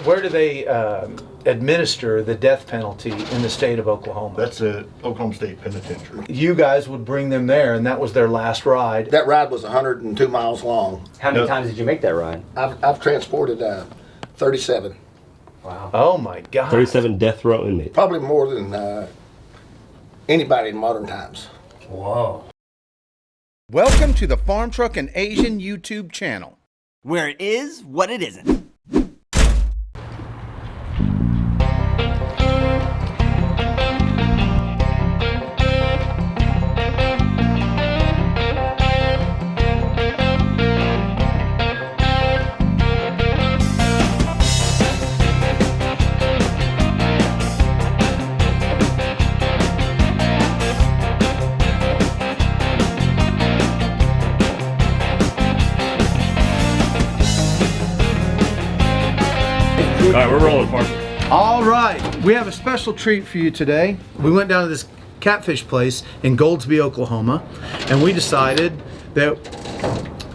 where do they administer the death penalty in the state of Oklahoma? That's the Oklahoma State Penitentiary. You guys would bring them there, and that was their last ride. That ride was 102 miles long. How many times did you make that ride? I've transported 37. Wow. Oh my God. 37 death row inmates. Probably more than anybody in modern times. Whoa. Welcome to the Farm Truck and Asian YouTube channel, where it is what it isn't. All right, we're rolling, Farm. All right, we have a special treat for you today. We went down to this catfish place in Goldsby, Oklahoma, and we decided that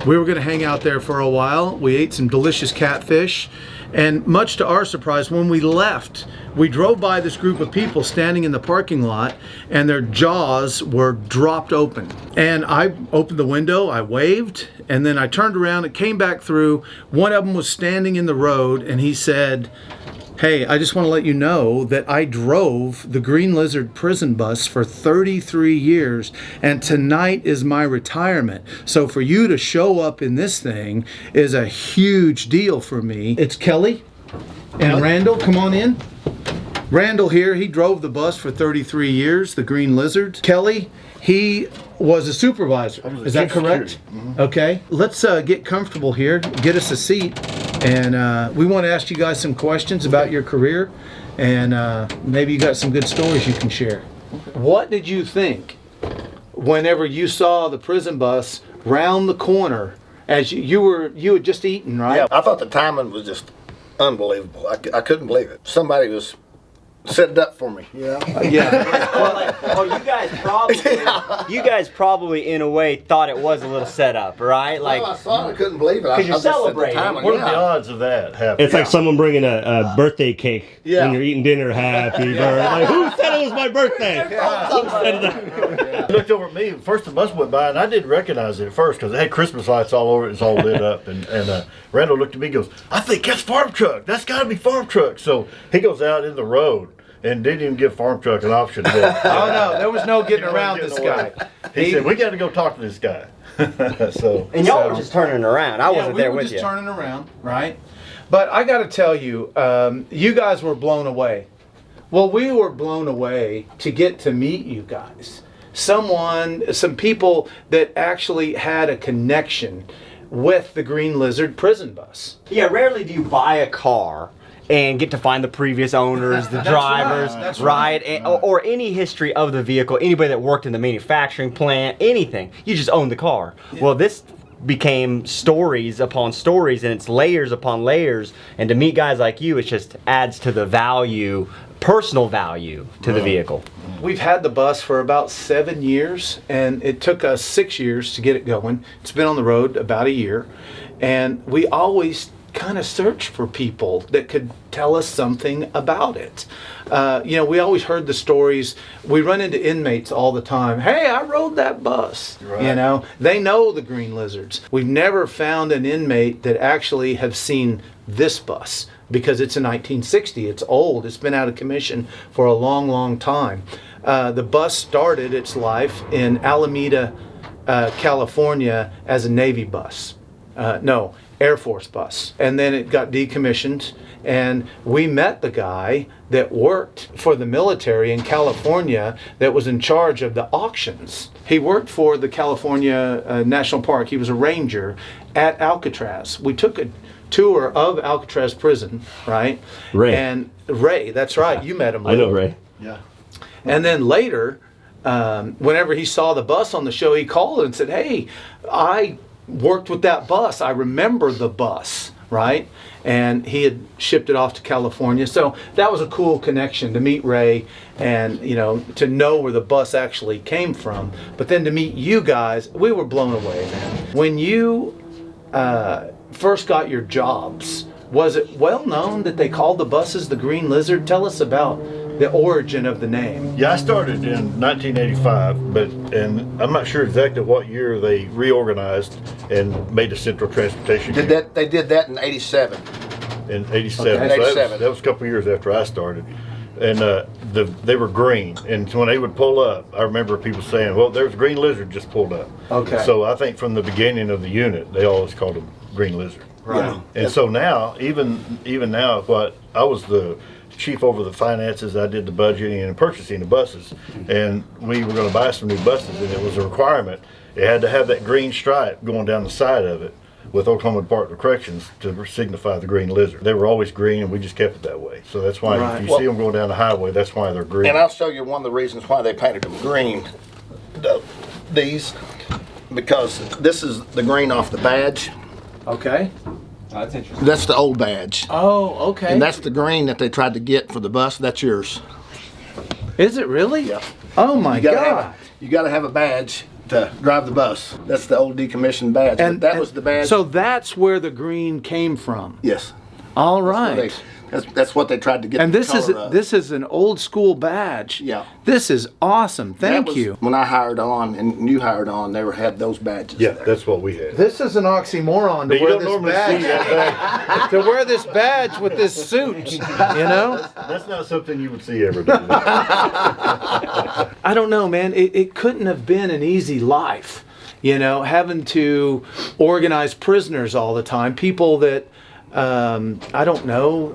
we were going to hang out there for a while. We ate some delicious catfish, and much to our surprise, when we left, we drove by this group of people standing in the parking lot, and their jaws were dropped open. And I opened the window, I waved, and then I turned around and came back through. One of them was standing in the road, and he said, "Hey, I just want to let you know that I drove the Green Lizard prison bus for 33 years, and tonight is my retirement. So for you to show up in this thing is a huge deal for me." It's Kelly and Randall. Come on in. Randall here, he drove the bus for 33 years, the Green Lizard. Kelly, he was a supervisor. Is that correct? Mm-hmm. Okay. Let's get comfortable here. Get us a seat. And we want to ask you guys some questions about your career. And maybe you got some good stories you can share. Okay. What did you think whenever you saw the prison bus round the corner as you had just eaten, right? Yeah, I thought the timing was just unbelievable. I couldn't believe it. Somebody was set it up for me. Yeah. Well, you guys probably in a way thought it was a little setup, right? Like, I saw it, I couldn't believe it. Because you're celebrating. What are the odds of that happening? It's like someone bringing a birthday cake when you're eating dinner. Happy birthday. Like, who said it was my birthday? Who said that? He looked over at me. First the bus went by, and I didn't recognize it at first because it had Christmas lights all over it. It's all lit up. And Randall looked at me and goes, "I think that's Farm Truck. That's got to be Farm Truck." So he goes out in the road and didn't even give Farm Truck an option. Oh no, there was no getting around this guy. He said, "We got to go talk to this guy." And y'all were just turning around. I wasn't there with you. We were just turning around, right? But I got to tell you, you guys were blown away. Well, we were blown away to get to meet you guys. Some people that actually had a connection with the Green Lizard prison bus. Yeah, rarely do you buy a car and get to find the previous owners, the drivers, right? Or any history of the vehicle, anybody that worked in the manufacturing plant, anything. You just own the car. Yeah. Well, this became stories upon stories, and it's layers upon layers. And to meet guys like you, it just adds to the value, personal value to the vehicle. We've had the bus for about 7 years, and it took us 6 years to get it going. It's been on the road about a year, and we always kind of search for people that could tell us something about it. We always heard the stories. We run into inmates all the time. "Hey, I rode that bus." Right. They know the Green Lizards. We've never found an inmate that actually have seen this bus because it's a 1960. It's old. It's been out of commission for a long, long time. The bus started its life in Alameda, California as a Navy bus. Air Force bus. And then it got decommissioned, and we met the guy that worked for the military in California that was in charge of the auctions. He worked for the California National Park. He was a ranger at Alcatraz. We took a tour of Alcatraz prison, right? Ray. And Ray, that's right. You met him, Lou. I know Ray. Yeah. And then later, whenever he saw the bus on the show, he called and said, "Hey, I worked with that bus. I remember the bus," right? And he had shipped it off to California. So that was a cool connection to meet Ray and, to know where the bus actually came from. But then to meet you guys, we were blown away, man. When you first got your jobs, Was it well known that they called the buses the Green Lizard? Tell us about the origin of the name. Yeah, I started in 1985, and I'm not sure exactly what year they reorganized and made the Central Transportation. They did that in '87. In '87. Okay. So 87. that was a couple of years after I started. And they were green, and when they would pull up, I remember people saying, well, there's a Green Lizard just pulled up. Okay. So I think from the beginning of the unit, they always called them Green Lizard. Right. And so now, even now, I was the chief over the finances, I did the budgeting and purchasing the buses, and we were going to buy some new buses, and it was a requirement. It had to have that green stripe going down the side of it with Oklahoma Department of Corrections to signify the Green Lizard. They were always green, and we just kept it that way. So that's why Right. if you see them going down the highway, that's why they're green. And I'll show you one of the reasons why they painted them green. These, because this is the green off the badge. Okay. That's interesting. That's the old badge. Oh, okay. And that's the green that they tried to get for the bus. That's yours. Is it really? Yeah. Oh my You God. gotta have a badge to drive the bus. That's the old decommissioned badge. And But that was the badge. So that's where the green came from. yes. All Well, right. That's what they tried to get. And the this is an old school badge. Yeah. This is awesome. That Thank was you. When I hired on and you hired on, they had those badges. Yeah, there. that's what we had. This is an oxymoron to You wear don't this normally see badge. that. To wear this badge with this suit, you know? That's not something you would see every day. I don't know, man. It couldn't have been an easy life, you know, having to organize prisoners all the time, people that I don't know,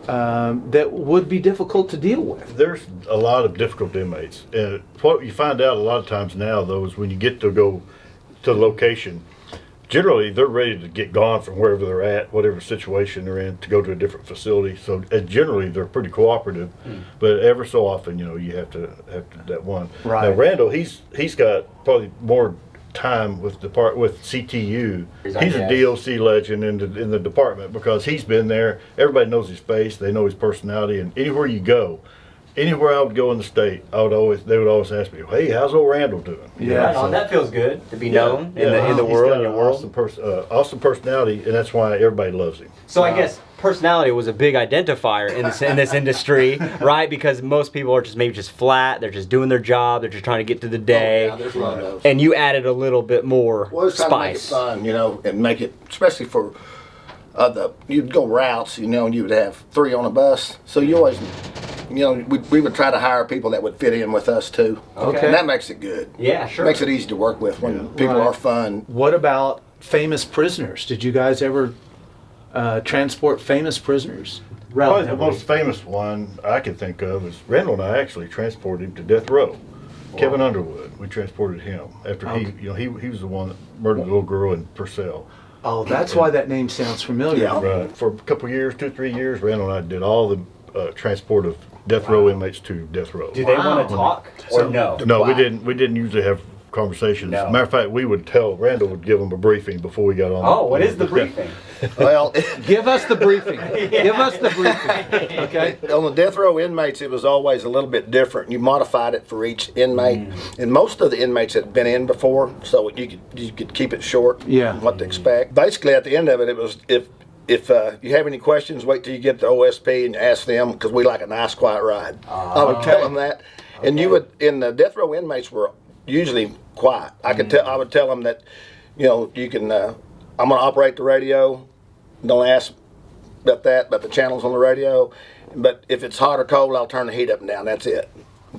that would be difficult to deal with. There's a lot of difficult inmates. What you find out a lot of times now, though, is when you get to go to the location, generally they're ready to get gone from wherever they're at, whatever situation they're in, to go to a different facility. So generally they're pretty cooperative, but ever so often, you know, you have to that one. Right. Now Randall, he's got probably more time with CTU. He's a DOC legend in the department because he's been there. Everybody knows his face. They know his personality, and anywhere you go, anywhere I would go in the state, they would always ask me, "Hey, how's old Randall doing?" Yeah. Oh, that feels good to be known in the He's world, got in your an world. awesome personality, and that's why everybody loves him. So I guess personality was a big identifier in this industry, right? Because most people are maybe just flat. They're just doing their job. They're just trying to get to the day. Yeah, there's a lot of those. And you added a little bit more Well, it's trying to make it spice. fun, you know, and make it, especially for you'd go routes, you know, and you would have 3 on a bus. So you always, you know, we would try to hire people that would fit in with us too. Okay. And that makes it good. Yeah, sure. Makes it easy to work with when people Right. are fun. What about famous prisoners? Did you guys ever transport famous prisoners? Probably the most famous one I can think of is Randall and I actually transported him to death row. Kevin Underwood, we transported him after he was the one that murdered the little girl in Purcell. Oh, that's why that name sounds familiar. Yeah. Right. For a couple of years, 2-3 years, Randall and I did all the transport of death row inmates to death row. Do they want to talk or no? No, we didn't. We didn't usually have conversations. No. Matter of fact, we would tell Randall would give them a briefing before we got on. Oh, what is the briefing? Well, Give us the briefing. Give us the briefing. Okay. on the death row inmates, it was always a little bit different. You modified it for each inmate, and most of the inmates had been in before, so you could keep it short. Yeah. What to expect. Basically, at the end of it, it was if you have any questions, wait till you get to OSP and ask them, because we like a nice quiet ride. I would tell them that, and you would. And the death row inmates were usually quiet. I would tell them that, you know, you can. I'm going to operate the radio. Don't ask about the channels on the radio. But if it's hot or cold, I'll turn the heat up and down. That's it.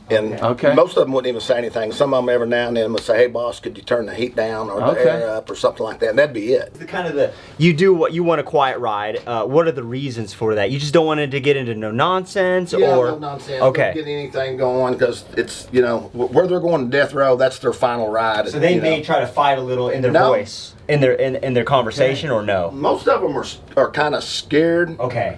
And Okay. most of them wouldn't even say anything. Some of them every now and then would say, "Hey, boss, could you turn the heat down or the air up or something like that?" And that'd be it. You do what you want a quiet ride. What are the reasons for that? You just don't want it to get into no nonsense, Yeah, or no nonsense. Okay. Don't get anything going because it's, you know, where they're going to death row, that's their final ride. So they you may know. try to fight a little in their No. voice, in their conversation, or no? Most of them are kind of scared. Okay.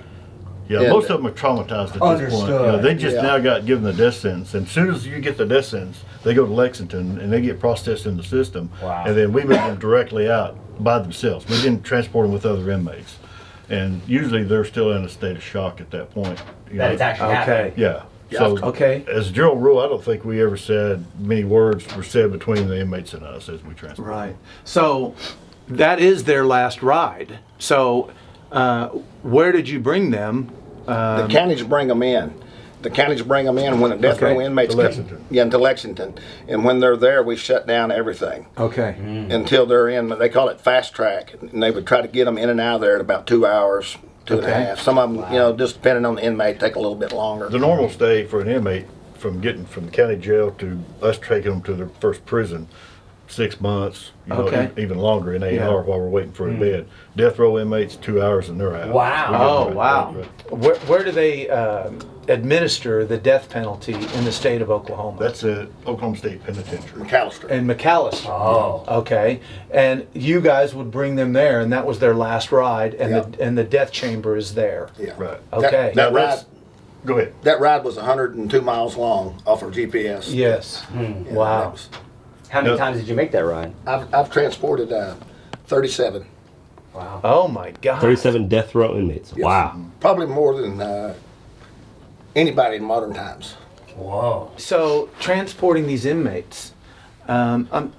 Yeah, And- most of them are traumatized at this point. Understood. You know, they just Yeah. now got given the death sentence. And as soon as you get the death sentence, they go to Lexington and they get processed in the system. Wow. And then we move them directly out by themselves. We didn't transport them with other inmates. And usually they're still in a state of shock at that point. You That know. it's actually Okay. happening. Yeah. So Okay. as a general rule, I don't think we ever said many words were said between the inmates and us as we transported. Right. So that is their last ride. So Where did you bring them? The counties bring them in. The counties bring them in when the death row inmates To Lexington. Yeah, into Lexington. And when they're there, we shut down everything Okay. until they're in. They call it fast track, and they would try to get them in and out of there in about 2 hours, two and a half. Some of them, just depending on the inmate, take a little bit longer. The normal stay for an inmate from getting from the county jail to us taking them to their first prison, 6 months, even longer in A&R while we're waiting for a bed. Death row inmates, 2 hours and they're out. Wow. Wow. Where do they administer the death penalty in the state of Oklahoma? That's the Oklahoma State Penitentiary. McAllister. In McAllister. Oh. Okay. And you guys would bring them there, and that was their last ride, and the death chamber is there. Yeah. Right. Okay. That ride. Go ahead. That ride was 102 miles long off of GPS. Yes. Yeah, Wow. that was- How many times did you make that ride? I've transported 37. Wow. Oh my God. 37 death row inmates. Yes. Wow. Probably more than anybody in modern times. Whoa. So transporting these inmates, I'm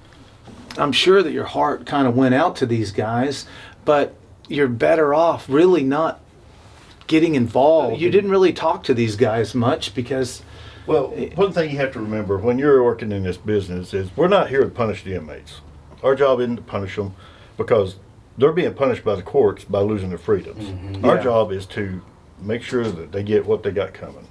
sure that your heart kind of went out to these guys, but you're better off really not getting involved. You didn't really talk to these guys much because. Well, one thing you have to remember when you're working in this business is we're not here to punish the inmates. Our job isn't to punish them because they're being punished by the courts by losing their freedoms. Our job is to make sure that they get what they got coming.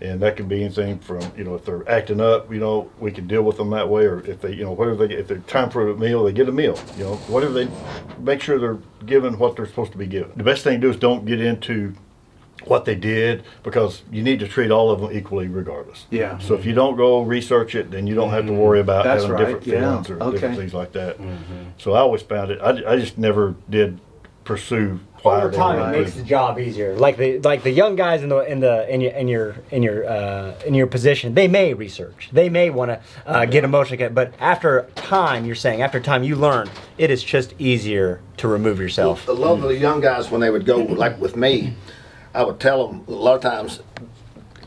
And that could be anything from, if they're acting up, we can deal with them that way, or if they, whatever they get, if they're time for a meal, they get a meal. Whatever they, make sure they're given what they're supposed to be given. The best thing to do is don't get into what they did, because you need to treat all of them equally regardless. Yeah. So if you don't go research it, then you don't have to worry about That's having right, different yeah. feelings or Okay. different things like that. So I always found it, I just never did pursue why Over they time, were it in makes the prison. job easier. Like the young guys in your position, they may research, they may want to get emotional, but after time, you're saying after time you learn, it is just easier to remove yourself. A lot of the young guys, when they would go, like with me, I would tell them a lot of times,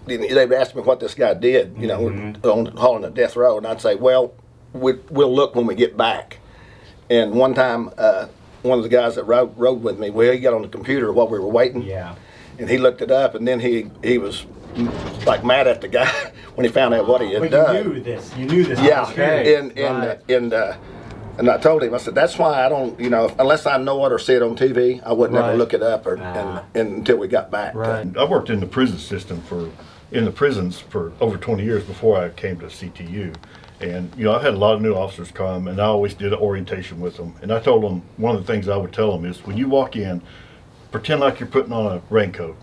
they would ask me what this guy did, on hauling a death row, and I'd say, well, we'll look when we get back. And one time, one of the guys that rode with me, he got on the computer while we were waiting. Yeah. And he looked it up, and then he was like mad at the guy when he found out what he had But done. you knew this. Yeah, Okay. and I told him, I said, that's why I don't, unless I know it or see it on TV, I would never Right. look it up until we got back. Right. I worked in the prison system in the prisons for over 20 years before I came to CTU. And, I had a lot of new officers come, and I always did an orientation with them. And I told them, one of the things I would tell them is, when you walk in, pretend like you're putting on a raincoat.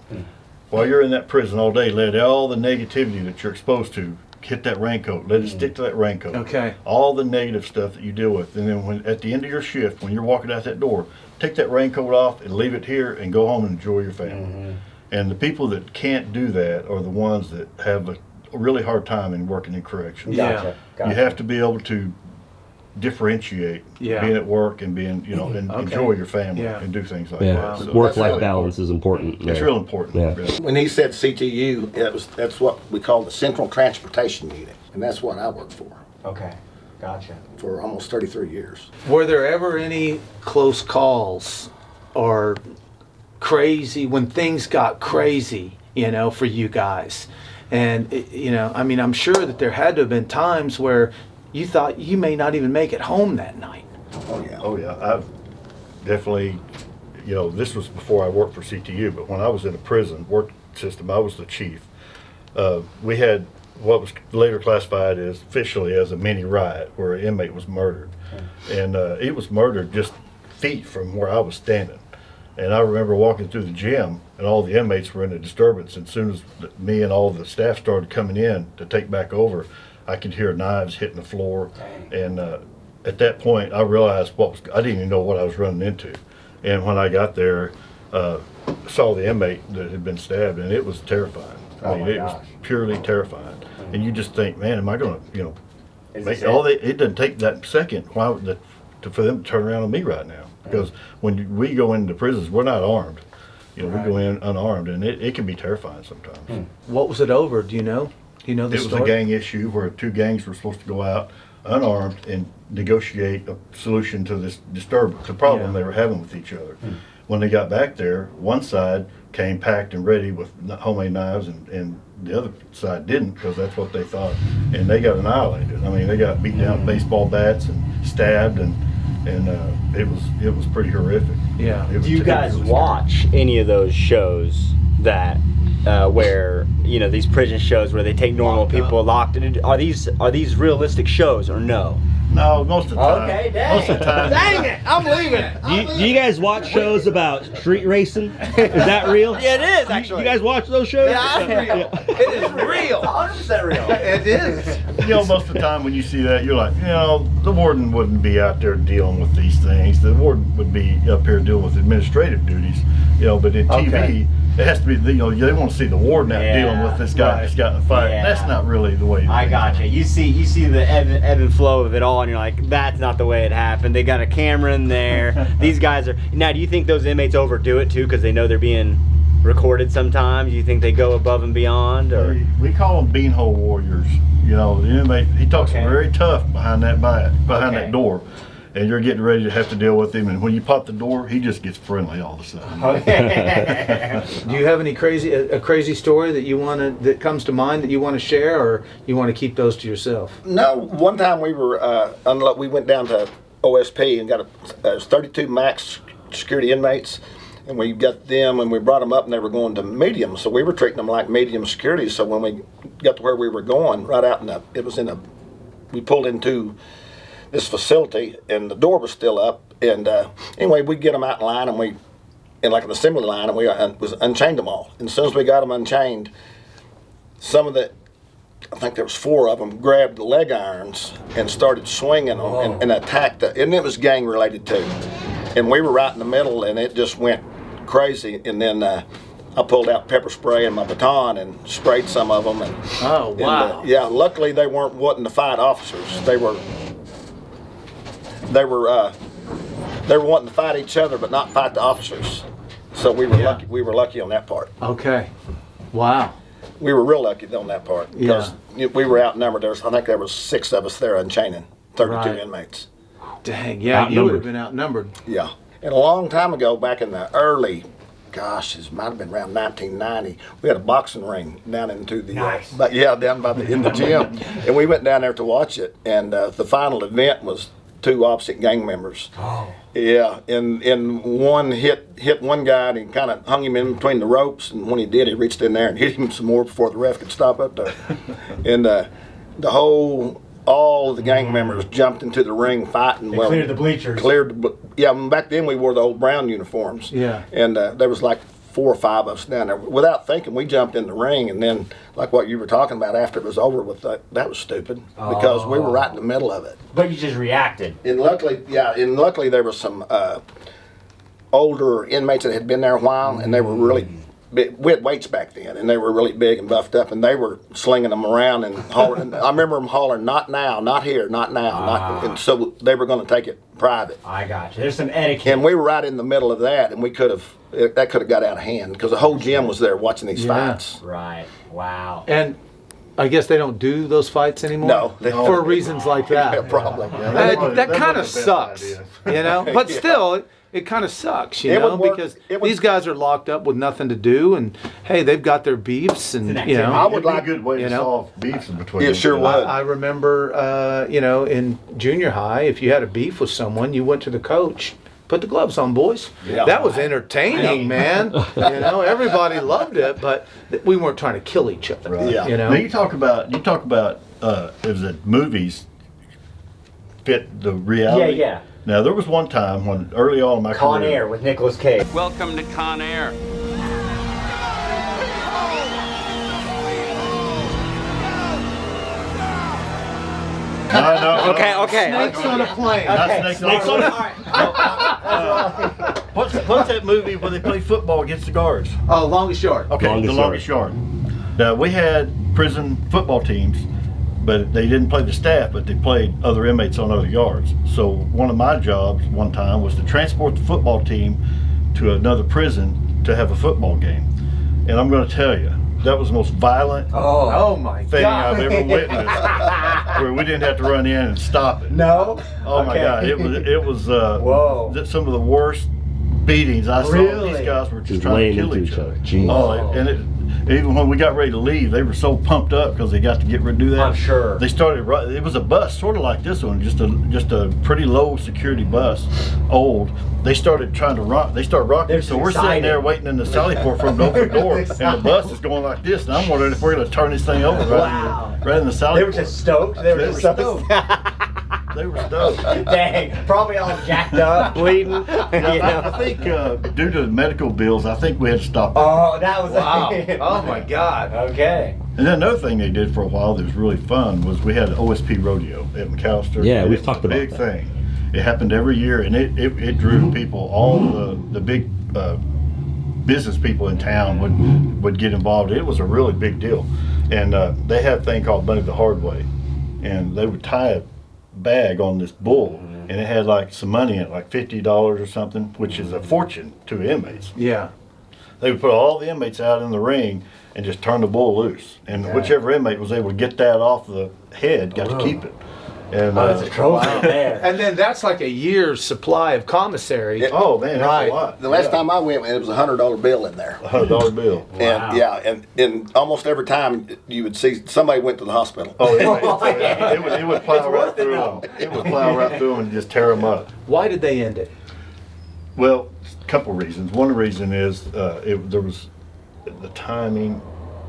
While you're in that prison all day, let all the negativity that you're exposed to hit that raincoat. Let it stick to that raincoat. Okay. All the negative stuff that you deal with. And then at the end of your shift, when you're walking out that door, take that raincoat off and leave it here and go home and enjoy your family. And the people that can't do that are the ones that have a really hard time in working in corrections. Yeah. Gotcha. You have to be able to differentiate being at work and being, and enjoy your family and do things like Yeah. that. So Work-life really balance is important. it's real important. Yeah. When he said CTU, that's what we call the Central Transportation Unit, and that's what I worked for Okay. Gotcha. for almost 33 years. Were there ever any close calls or crazy, when things got crazy, for you guys? And, I'm sure that there had to have been times where you thought you may not even make it home that night. Oh yeah. Oh yeah, I've definitely, this was before I worked for CTU, but when I was in a prison work system, I was the chief. We had what was later classified as officially as a mini riot, where an inmate was murdered. And it was murdered just feet from where I was standing. And I remember walking through the gym, and all the inmates were in a disturbance. And as soon as me and all the staff started coming in to take back over, I could hear knives hitting the floor. And at that point, I realized I didn't even know what I was running into. And when I got there, saw the inmate that had been stabbed, and it was terrifying. It was purely terrifying. And you just think, man, am I going to, make all it doesn't take that second for them to turn around on me right now. Because when we go into prisons, we're not armed. We go in unarmed, and it can be terrifying sometimes. What was it over? Do you know? Do you know the It was story? a gang issue where two gangs were supposed to go out unarmed and negotiate a solution to this disturbance, the problem they were having with each other. when they got back there, one side came packed and ready with homemade knives, and the other side didn't, because that's what they thought, and they got annihilated. I mean, they got beat down with baseball bats and stabbed, and it was pretty horrific. Yeah. Do you guys watch any of those shows that where these prison shows where they take normal people locked in? Are these realistic shows or no? No, most of the time. Okay, dang. Most of the time. Dang it! I'm leaving. Do you guys watch shows about street racing? Is that real? Yeah, it is actually. You guys watch those shows? Yeah, it's real. It is real. 100% real. It is. Most of the time when you see that, you're like, the warden wouldn't be out there dealing with these things. The warden would be up here dealing with administrative duties. But in TV, it has to be, they want to see the warden out dealing with this guy that's got in a fight. Yeah. That's not really the way. I gotcha. You see the ebb and flow of it all, and you're like, that's not the way it happened. They got a camera in there. These guys are. Now, do you think those inmates overdo it too, because they know they're being recorded sometimes? Do you think they go above and beyond, or? We call them beanhole warriors. The inmate, he talks very tough behind that door. And you're getting ready to have to deal with him, and when you pop the door, he just gets friendly all of a sudden. Do you have any crazy story that comes to mind that you want to share, or you want to keep those to yourself? No, one time we were we went down to OSP and got 32 max security inmates, and we got them and we brought them up, and they were going to medium, so we were treating them like medium security. So when we got to where we were going, right out we pulled into this facility, and the door was still up, and anyway, we get them out in line, and we in like an assembly line, and we unchained them all. And as soon as we got them unchained, I think there was 4 of them, grabbed the leg irons and started swinging them and attacked and it was gang related too. And we were right in the middle, and it just went crazy. And then I pulled out pepper spray and my baton and sprayed some of them. And, oh wow! Luckily they weren't wanting to fight officers. They were wanting to fight each other, but not fight the officers. So we were lucky. We were lucky on that part. Okay. Wow. We were real lucky on that part because we were outnumbered. I think there was 6 of us there unchaining 32 inmates. Dang, yeah, you would have been outnumbered. Yeah. And a long time ago, back in the early, it might have been around 1990, we had a boxing ring down into the, down in the gym. And we went down there to watch it. And the final event was 2 opposite gang members. Oh. Yeah, and one hit one guy, and he kind of hung him in between the ropes, and when he did, he reached in there and hit him some more before the ref could stop up there. And all of the gang members jumped into the ring fighting. They cleared the bleachers. Back then we wore the old brown uniforms. Yeah. And there was like 4 or 5 of us down there. Without thinking, we jumped in the ring, and then, like what you were talking about, after it was over with, that was stupid because we were right in the middle of it. But you just reacted. And luckily there was some older inmates that had been there a while, and they were really big. We had weights back then, and they were really big and buffed up, and they were slinging them around and hollering. I remember them hollering, "Not now, not here, not now," and so they were going to take it private. I got you. There's some etiquette. And we were right in the middle of that, and that could have got out of hand because the whole gym was there watching these fights. Right. Wow. And I guess they don't do those fights anymore? No. For reasons like that. Yeah, probably. That kind of sucks, But still, it kind of sucks, because these guys are locked up with nothing to do, and hey, they've got their beefs, and I would like a good way to solve beefs in between. Yeah, sure would. I remember, in junior high, if you had a beef with someone, you went to the coach. Put the gloves on, boys. Yeah. That was entertaining, man. Everybody loved it, but we weren't trying to kill each other. Right. Yeah. Now you talk about is it movies fit the reality? Yeah. Now there was one time when early on in my Con career, Air with Nicolas Cage. Welcome to Con Air. No. Okay. Snakes on a plane. Snakes on a What's that movie where they play football against the guards? Oh, Longest Yard. Okay, The Longest Yard. Now, we had prison football teams, but they didn't play the staff, but they played other inmates on other yards. So one of my jobs one time was to transport the football team to another prison to have a football game. And I'm going to tell you, that was the most violent my thing God. I've ever witnessed, where we didn't have to run in and stop it. No. Oh my God! It was Whoa. Some of the worst beatings. I saw Really? these guys were just Just trying laying to kill into each each other. other. Jeez. Oh, and even when we got ready to leave, they were so pumped up because they got to do that. I'm sure. They started. It was a bus, sort of like this one, just a pretty low security bus, old. They started trying to rock. They started rocking. They're So we're sitting there waiting in the sally port for them to open the door, and the bus is going like this. And I'm wondering if we're going to turn this thing over right in the sally They were port. just stoked. They were just stoked. They were stoked. Dang, probably all jacked up, bleeding. You know? I think due to the medical bills, I think we had to stop. Oh, that was Wow. Oh my God. Okay. And then another thing they did for a while that was really fun was we had an OSP rodeo at McAllister. Yeah, and we've it was talked a about big that. thing. It happened every year, and it drew people. All the big business people in town would get involved. It was a really big deal, and they had a thing called Money the Hard Way, and they would tie a bag on this bull, and it had like some money in it, like $50 or something, which is a fortune to the inmates. Yeah. They would put all the inmates out in the ring and just turn the bull loose. And whichever inmate was able to get that off the head got to keep it. And Oh, that's a trophy there. And then that's like a year's supply of commissary. oh man, that's Right. a lot. The last time I went, it was a $100 bill in there. $100 bill. And yeah, and almost every time you would see somebody went to the hospital. Oh, it would plow right through them. It would plow right through them and just tear them up. Why did they end it? Well, a couple reasons. One reason is there was the timing.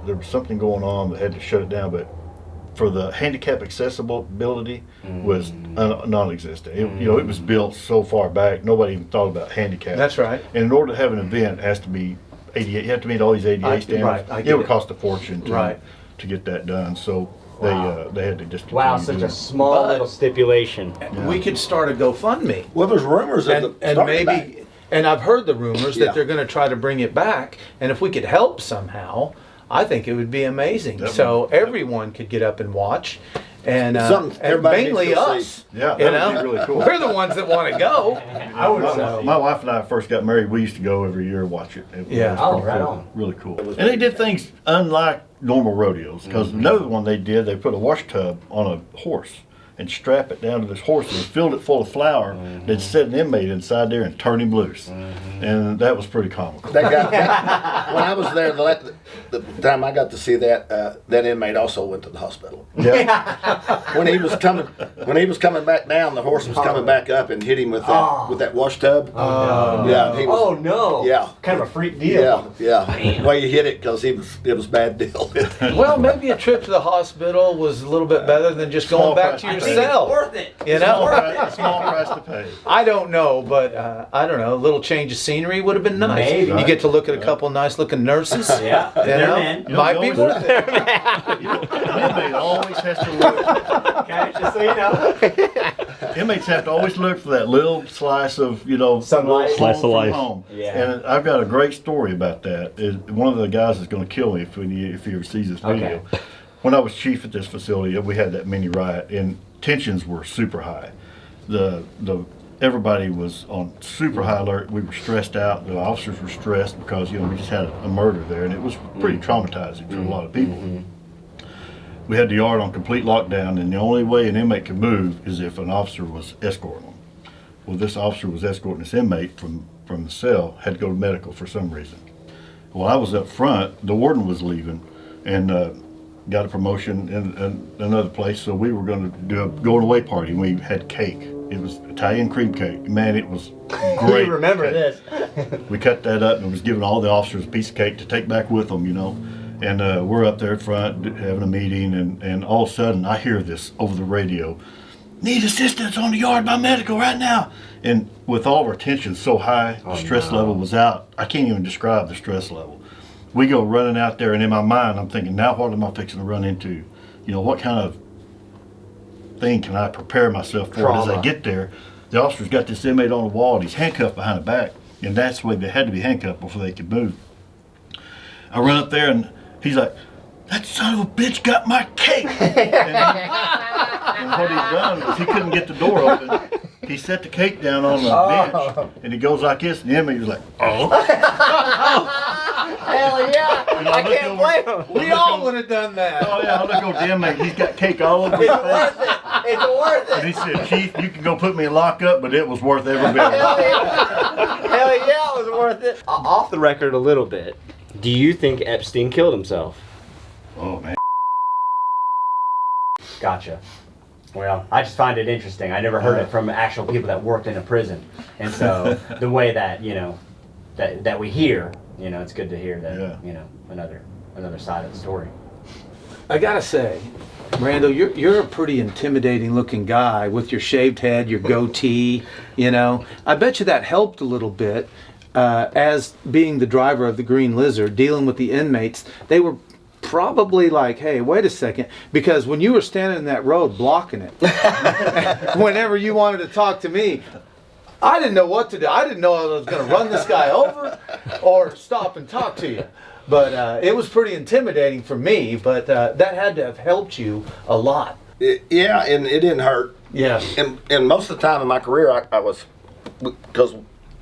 There was something going on that had to shut it down, but for the handicap accessibility was non-existent. It was built so far back, nobody even thought about handicap. That's right. And in order to have an event, it has to be ADA. You have to meet all these ADA standards. I It get would it. cost a fortune to get that done. So they had to just Wow, continue such doing a small little stipulation. We could start a GoFundMe. Well, there's rumors of And maybe, and I've heard the rumors Yeah. that they're going to try to bring it back. And if we could help somehow, I think it would be amazing. That So would- everyone could get up and watch. And, Something and everybody needs mainly to go see. us. Yeah, You that would know, be really cool. we're the ones that want to go. I would My wife and I first got married. We used to go every year and watch it. It Yeah. was Oh, pretty right cool. on. Really cool. And they did things unlike normal rodeos. Because another one they did, they put a wash tub on a horse and strap it down to this horse and filled it full of flour. They'd set an inmate inside there and turn him loose. And that was pretty comical. That guy, when I was there, the time I got to see that, that inmate also went to the hospital. Yeah. When he was coming back down, the horse was coming back up and hit him with that wash tub. Yeah, he was, Oh no. Yeah. Kind of a freak deal. yeah. Well, you hit it because it was a bad deal. Well, maybe a trip to the hospital was a little bit better than just going back to your cell. Worth it. You know? Small price to pay. I don't know, but I don't know. A little change of scenery would have been nice. Maybe. You get to look at a couple nice looking nurses. Yeah. You They're know, men. might be worth it. Inmate always has to look. Okay, just so you know. Inmates have to always look for that little slice of, Sunlight. home Slice of from life. home. Yeah. And I've got a great story about that. One of the guys is going to kill me if he ever sees this video. Okay. When I was chief at this facility, we had that mini riot, and tensions were super high. Everybody was on super high alert. We were stressed out. The officers were stressed because we just had a murder there, and it was pretty traumatizing for a lot of people. We had the yard on complete lockdown, and the only way an inmate could move is if an officer was escorting them. Well, this officer was escorting this inmate from the cell, had to go to medical for some reason. While I was up front, the warden was leaving, and got a promotion in another place, so we were going to do a going away party, and we had cake. It was Italian cream cake. Man, it was great. You remember cake. this. We cut that up and was giving all the officers a piece of cake to take back with them, And we're up there at front having a meeting, and all of a sudden I hear this over the radio: "Need assistance on the yard by medical right now." And with all of our tension so high, the stress level was out. I can't even describe the stress level. We go running out there, and in my mind I'm thinking, now what am I fixing to run into? What kind of thing can I prepare myself for? As I get there, the officer's got this inmate on the wall, and he's handcuffed behind the back, and that's the way they had to be handcuffed before they could move. I run up there, and he's like, "That son of a bitch got my cake!" and what he'd done was he couldn't get the door open. He set the cake down on the bench, and he goes like this, and the inmate was like, "Oh." Hell yeah. And I look can't over- blame him. We all would have done that. Oh yeah, I look over the inmate. He's got cake all over his face. It's worth And it. he said, Chief, you can go put me in lockup, but it was worth every bit of it. Hell yeah, it was worth it. Off the record a little bit. Do you think Epstein killed himself? Oh, man. Gotcha. Well, I just find it interesting. I never heard it from actual people that worked in a prison. And so the way that, you know, that we hear, you know, it's good to hear that, you know, another side of the story. I gotta say, Randall, you're a pretty intimidating looking guy with your shaved head, your goatee, you know. I bet you that helped a little bit as being the driver of the Green Lizard, dealing with the inmates. They were probably like, hey, wait a second, because when you were standing in that road blocking it, whenever you wanted to talk to me, I didn't know what to do. I didn't know I was going to run this guy over or stop and talk to you. But it was pretty intimidating for me, but that had to have helped you a lot. Yeah, and it didn't hurt. Yeah. And most of the time in my career, I was, because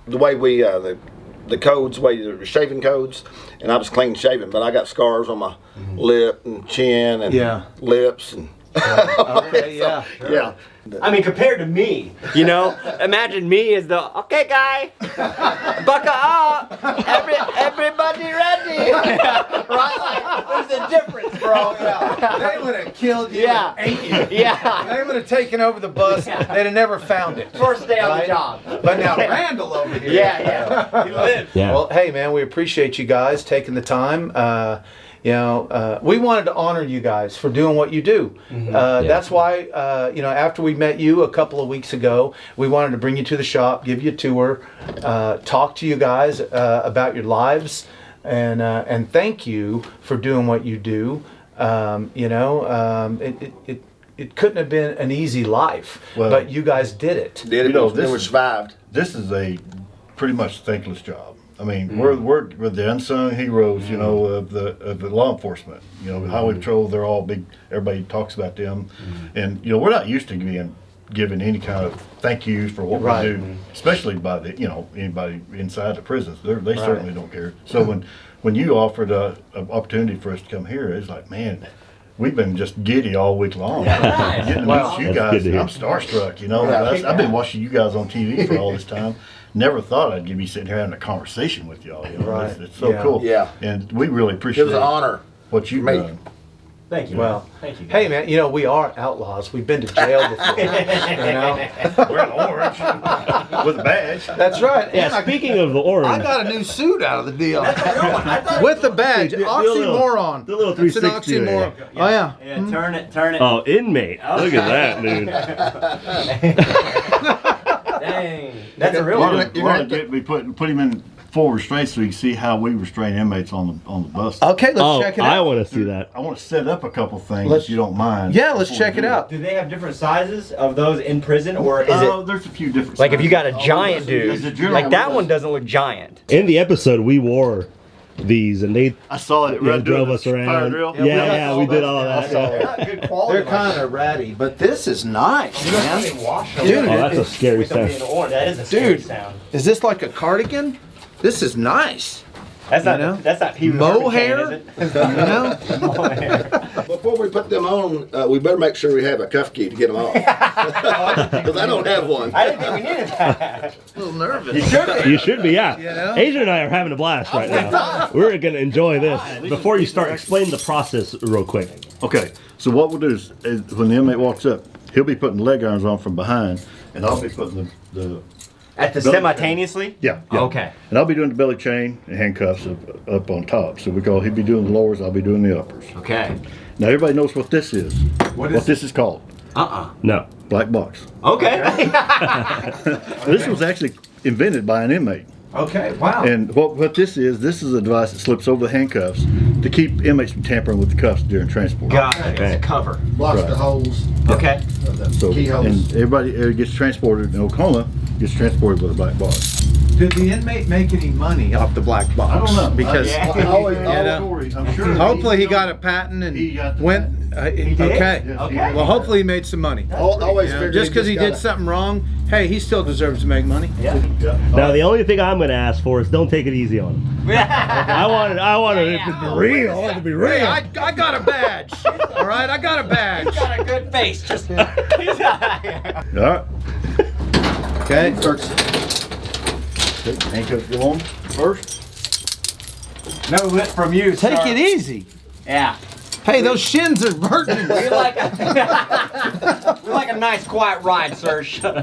the way we, the codes, the shaving codes, and I was clean shaven, but I got scars on my lip and chin and lips and. Okay, yeah. Sure. Yeah. I mean, compared to me, you know, imagine me as the, okay, guy, buckle up, everybody ready. Right? Like, there's a difference, bro. They would have killed you Yeah. and ate you. Yeah. They would have taken over the bus. They'd have never found it. First day on the Right? job. But now Randall over here. Yeah. He lives. Yeah. Well, hey, man, we appreciate you guys taking the time. We wanted to honor you guys for doing what you do. That's why, after we met you a couple of weeks ago, we wanted to bring you to the shop, give you a tour, talk to you guys about your lives, and thank you for doing what you do. It couldn't have been an easy life, but you guys did it. Did it? Then we survived. This is a pretty much thankless job. I mean, we're the unsung heroes, you know, of the law enforcement. You know, highway patrol, they're all big. Everybody talks about them, and you know, we're not used to being given any kind of thank yous for what we do, especially by anybody inside the prisons. They certainly don't care. So when you offered an opportunity for us to come here, it's like, man, we've been just giddy all week long. Getting to meet you guys, I'm starstruck. You know, I've been watching you guys on TV for all this time. Never thought I'd be sitting here having a conversation with y'all. You know? It's so cool. Yeah. And we really appreciate It was an honor. What you've done. Thank you. Well, thank you. Hey, man, we are outlaws. We've been to jail before. We're in orange with a badge. That's right. Yeah, And speaking of the orange. I got a new suit out of the deal. With With the badge. Oxymoron. The little It's an 360 oxymoron. there. Oh, yeah. Yeah, turn it. Oh, inmate. Look at that, dude. Dang. That's a real one. We put him in full restraint so you can see how we restrain inmates on the bus. Okay, let's check it I out. want to see that. I want to set up a couple things if you don't mind. Yeah, let's before check we it do out. Do they have different sizes of those in prison, or is it There's a few different like if you got a sizes. giant There's a dude, general like that one. one doesn't look giant. In the episode, we wore these, and they I saw it. drove us around. Fire drill. Yeah, we did all of that. Yeah. Good quality. they're kind of ratty, but this is nice, man. Dude, Oh, that's a scary sound. That is a scary Dude. sound. is this like a cardigan? This is nice. That's not. You know? That's not Pee Wee Mohair? Herman cane, is it? Mohair. Before we put them on, we better make sure we have a cuff key to get them off. Because I don't have one. I didn't think we needed that. A little nervous. You should be, yeah. Asian and I are having a blast right now. We're going to enjoy this. Before you start, explain the process real quick. Okay, so what we'll do is when the inmate walks up, he'll be putting leg irons on from behind, and I'll be putting the At the simultaneously? yeah. Okay. And I'll be doing the belly chain and handcuffs up on top. So he'll be doing the lowers, I'll be doing the uppers. Okay. Now everybody knows what this is. What this is called. No. Black box. Okay. This was actually invented by an inmate. Okay, wow. And what this is a device that slips over the handcuffs to keep inmates from tampering with the cuffs during transport. Got it. It's a cover. Blocks the holes. Okay. So, Keyholes. and everybody gets transported in Oklahoma, gets transported with a black box. Did the inmate make any money off the black box? I don't know. Because I'm sure. hopefully he got a patent and He got the went. Okay. Yes, Okay. Well, hopefully he made some money. Always You know, figured just because he did gotta- something wrong, hey, he still deserves to make money. Now the only thing I'm gonna ask for is don't take it easy on him. I wanted it to be real. I want it to be real. Hey, I got a badge. All right, I got a badge. Got a good face. Just. All right. Okay. Handcuffs go on first. No lip from you. Take sir. it easy. Yeah. Hey, those shins are hurting. We like a nice quiet ride, sir. Shut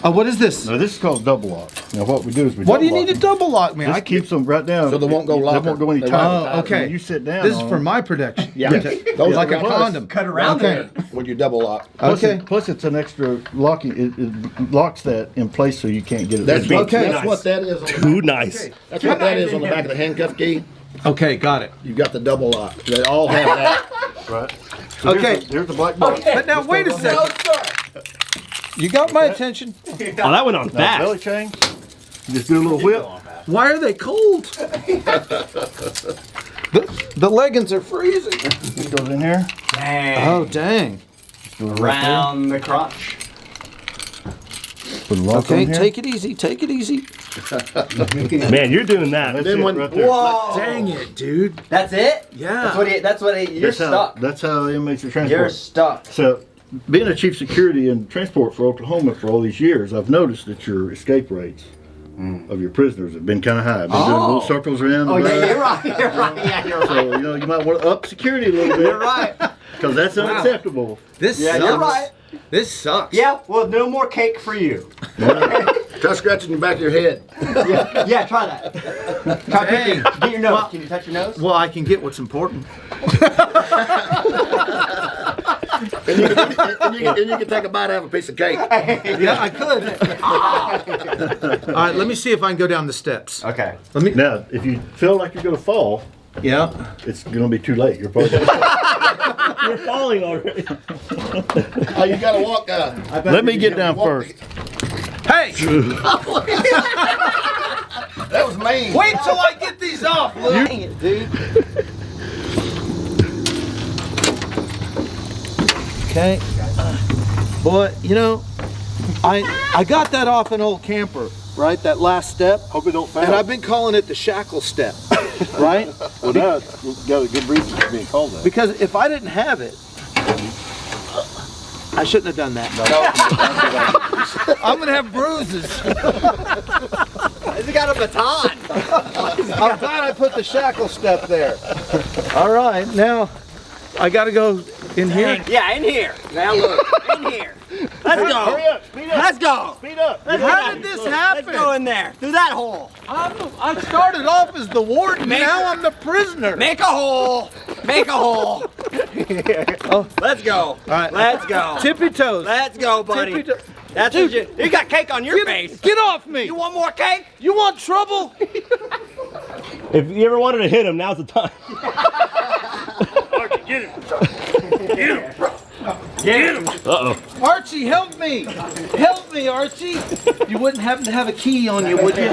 up. What is this? Now this is called double lock. Now what we do is we. What do you double need to lock double lock me? them. This keeps them right down. So they won't go They locker. won't go any They tighter. won't. Oh, okay. When you sit down. This is on for them, my protection. Yeah. Those Like are a plus- condom. Cut around Okay. there. when you double lock. Plus Okay. plus it's an extra locking. It locks that in place so you can't get it. That's, loose. Okay. that's what that is. On the, Too nice. that's what that is on the back of the handcuff key. Okay, got it. You've got the double lock. They all have that. Right. So Okay. There's the black box. But now wait a second. You got my attention. Oh, that went on Now belly fast. chain. You just do a little whip. Why are they cold? The leggings are freezing. This goes in here. Dang. Oh, dang. Do it right there. Around the crotch. Put a lock Okay, on here. take it easy. Take it easy. Man, you're doing that. That's Then it when- right there. Whoa. Dang it, dude. That's it? Yeah. You're stuck. That's how inmates are You're transported. stuck. So, being a chief security and transport for Oklahoma for all these years, I've noticed that your escape rates of your prisoners have been kind of high. I've been doing little circles around the Oh, yeah, back. you're right. You're right. Yeah, you're right. So, you might want to up security a little bit. You're right. Because that's unacceptable. This Yeah, sucks. you're right. This sucks. Yeah, well, no more cake for you. Try scratching the back of your head. Yeah, try that. Try picking. Get your nose. Well- Can you touch your nose? Well, I can get what's important. And you can take a bite out of a piece of cake. Yeah, I could. All right, let me see if I can go down the steps. Okay. Let me. Now, if you feel like you're going to fall, Yeah. it's going to be too late. You're probably You're falling already. Oh, you got to walk. Let me get down first. Hey, That was mean. wait till I get these off, Lou. Dang it, dude. Okay. Boy, I got that off an old camper, right? That last step. Hope it don't fail. And I've been calling it the shackle step, right? Well, now it's got a good reason for being called that. Because if I didn't have it, I shouldn't have done that. I'm gonna have bruises. He's got a baton. I'm glad I put the shackle step there. All right, now I gotta go in here. Yeah, in here. Now look, in here. Let's go. Hurry up, speed up. Let's go. Speed up. How did this happen? Let's go in there. Through that hole. I started off as the warden. Now I'm the prisoner. Make a hole. Make a hole. Oh. Let's go. All right. Let's go. Tippy toes. Let's go, buddy. Tippy toe- That's what you got cake on your face. Get off me. You want more cake? You want trouble? If you ever wanted to hit him, now's the time. Get him. Uh-oh. Archie, help me. Help me, Archie. You wouldn't happen to have a key on you, would you?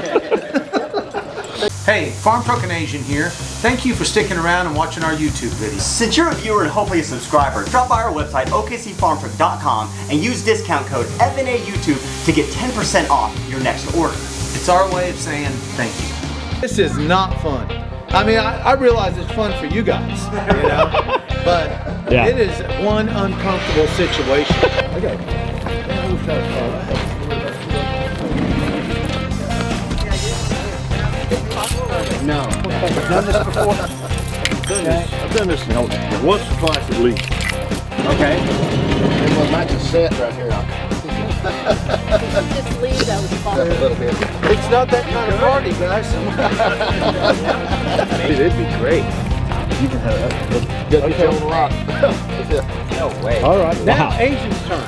Hey, FarmtruckandAZN here. Thank you for sticking around and watching our YouTube videos. Since you're a viewer and hopefully a subscriber, drop by our website, okcfarmtruck.com, and use discount code FNAYouTube to get 10% off your next order. It's our way of saying thank you. This is not fun. I mean, I realize it's fun for you guys, but Yeah. it is one uncomfortable situation. No. I've done this before. I've done this once or twice at least. Okay. It was not just set right here. Just leave, that was fun. A little bit. It's not that kind of party, guys. Dude, it'd be great. You can have that. Okay. On the rock. No way. All right, now Wow. Asian's turn.